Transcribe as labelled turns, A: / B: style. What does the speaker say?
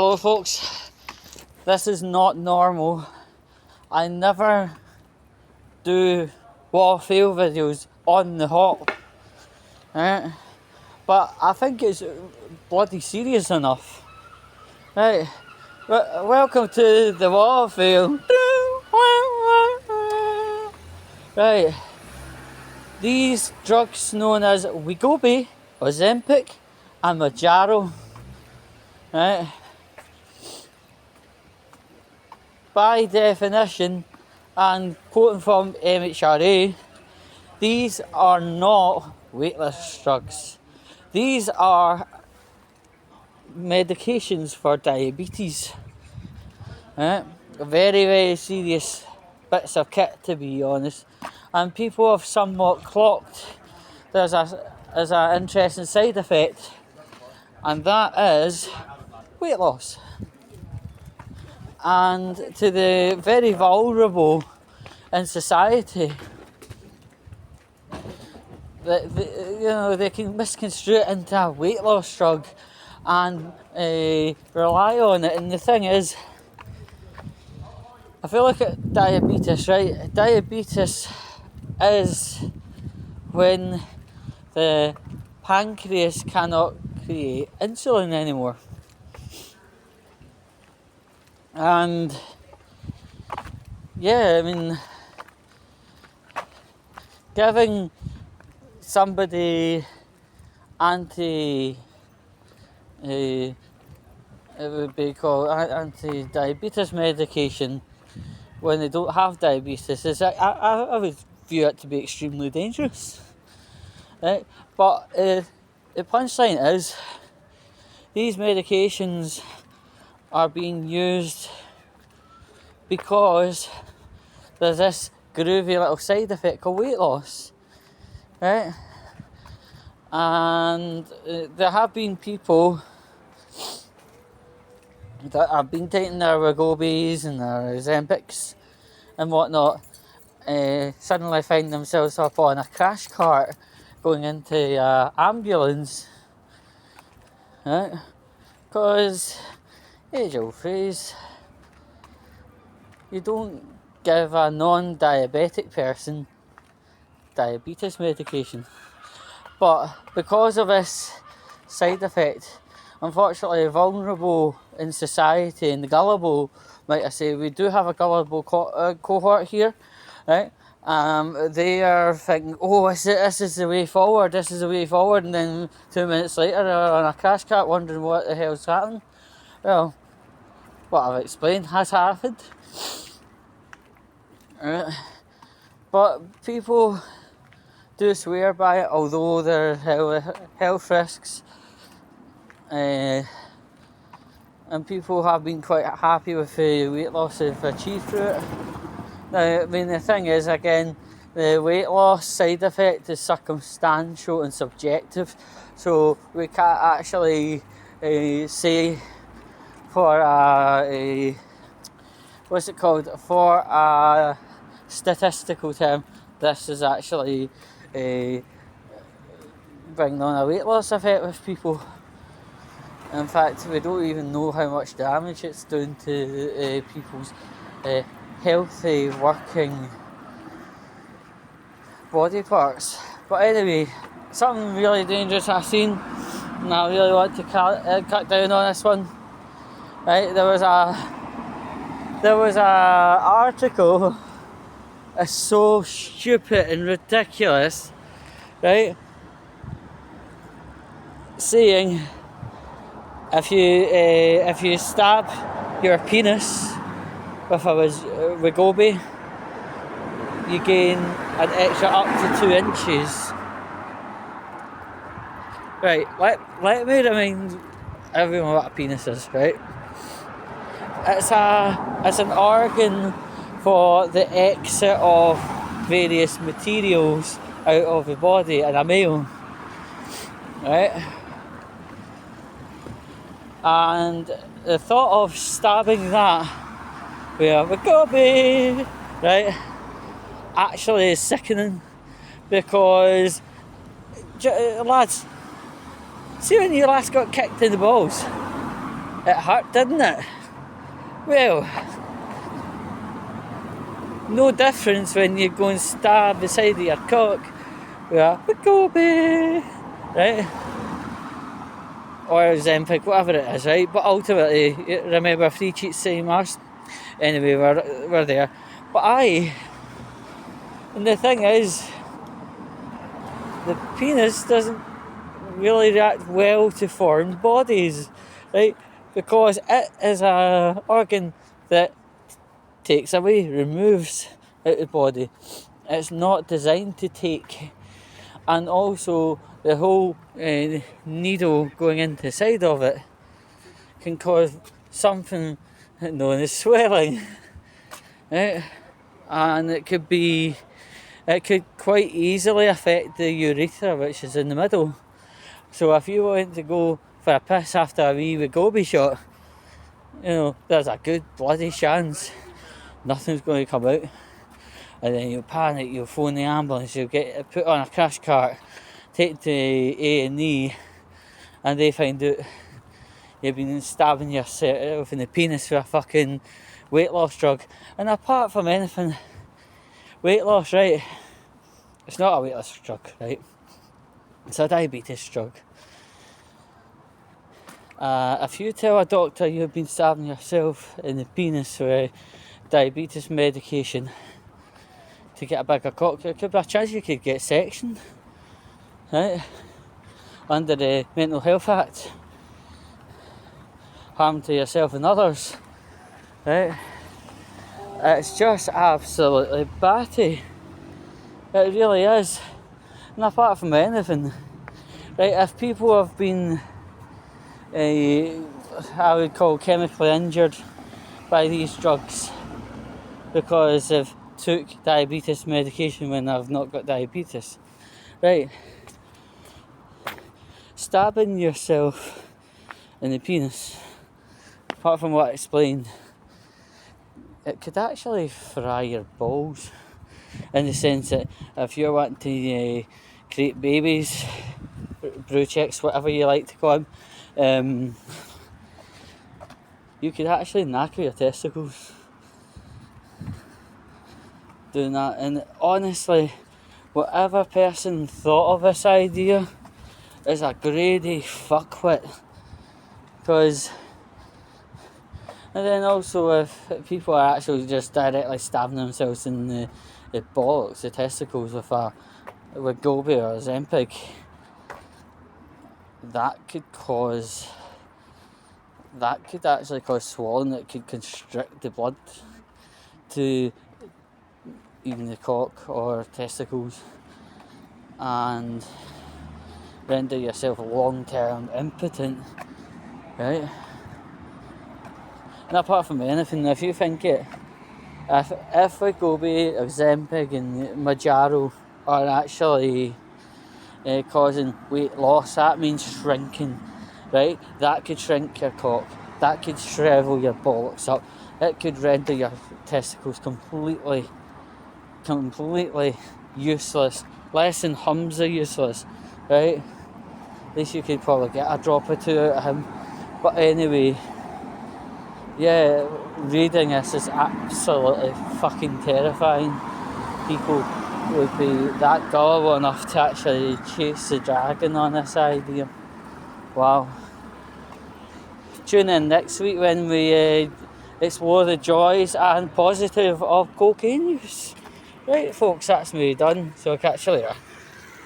A: Hello folks, this is not normal. I never do wall fail videos on the hop, right? But I think it's bloody serious enough, right? Welcome to the wall fail. Right, these drugs known as Wegovy, Ozempic and Mounjaro, right? By definition, and quoting from MHRA, these are not weight loss drugs. These are medications for diabetes. Right? Very, very serious bits of kit, to be honest. And people have somewhat clocked there's an interesting side effect, and that is weight loss. And to the very vulnerable in society, they can misconstrue it into a weight loss drug and rely on it. And the thing is, if you look at diabetes, right? Diabetes is when the pancreas cannot create insulin anymore. And yeah, I mean, giving somebody it would be called anti-diabetes medication when they don't have diabetes is, I would view it to be extremely dangerous, right? But the punchline is, these medications are being used because there's this groovy little side effect called weight loss, right? And there have been people that have been taking their Wegovys and their Ozempics and whatnot, suddenly find themselves up on a crash cart going into an ambulance, right? Because, age-old phrase, you don't give a non-diabetic person diabetes medication. But because of this side effect, unfortunately, vulnerable in society and the gullible, might I say, we do have a gullible cohort here, right? They are thinking, oh, this is the way forward, and then 2 minutes later they're on a crash cart wondering what the hell's happening. Well, what I've explained has happened. Right. But people do swear by it, although there are health risks. And people have been quite happy with the weight loss they've achieved through it. Now, I mean, the thing is, again, the weight loss side effect is circumstantial and subjective, so we can't actually say for for a statistical term, this is actually bringing on a weight loss effect with people. In fact, we don't even know how much damage it's doing to people's healthy working body parts. But anyway, something really dangerous I've seen, and I really want to cut down on this one. Right, there was a article, it's so stupid and ridiculous, right? Saying if you stab your penis with a Wegovy, you gain an extra up to 2 inches. Right, let me remind everyone what a penis is, right? It's an organ for the exit of various materials out of the body in a male, right? And the thought of stabbing that with a Wegovy, right, actually is sickening, because lads, see when you last got kicked in the balls, It hurt, didn't it? Well, no difference when you go and stab the side of your cock with a Wegovy, right? Or Zempic, whatever it is, right? But ultimately, remember, free cheats, same arse. Anyway, we're there. But and the thing is, the penis doesn't really react well to foreign bodies, right? Because it is a organ that takes away, removes out the body. It's not designed to take. And also, the whole needle going into the side of it can cause something known as swelling, right? And it could quite easily affect the urethra, which is in the middle. So if you want to go for a piss after a wee Wegovy shot, there's a good bloody chance nothing's going to come out. And then you'll panic, you'll phone the ambulance, you'll get put on a crash cart, take to A&E, and they find out you've been stabbing yourself in the penis with a fucking weight loss drug. And apart from anything, weight loss, right? It's not a weight loss drug, right? It's a diabetes drug. If you tell a doctor you've been stabbing yourself in the penis with diabetes medication to get a bigger cock, there could be a chance you could get sectioned, right? Under the Mental Health Act. Harm to yourself and others, right? It's just absolutely batty. It really is. And apart from anything, right, if people have been, I would call chemically injured by these drugs because they've took diabetes medication when I've not got diabetes, right? Stabbing yourself in the penis, apart from what I explained, it could actually fry your balls, in the sense that if you're wanting to create babies, brew chicks, whatever you like to call them, you could actually knacker your testicles doing that. And honestly, whatever person thought of this idea is a grady fuckwit. And then also, if people are actually just directly stabbing themselves in the bollocks, the testicles, with Wegovy or Zempic, that could actually cause swelling that could constrict the blood to even the cock or testicles and render yourself long-term impotent, right? And apart from anything, if you think it, if Wegovy, Ozempic and Mounjaro are actually causing weight loss, that means shrinking, right? That could shrink your cock, that could shrivel your bollocks up, it could render your testicles completely useless, less than Humza useless, right? At least you could probably get a drop or two out of him. But anyway, yeah, reading this is absolutely fucking terrifying. People would be that gullible enough to actually chase the dragon on this idea. Wow. Tune in next week when we explore the joys and positive of cocaine use. Right folks, that's me done, so I'll catch you later.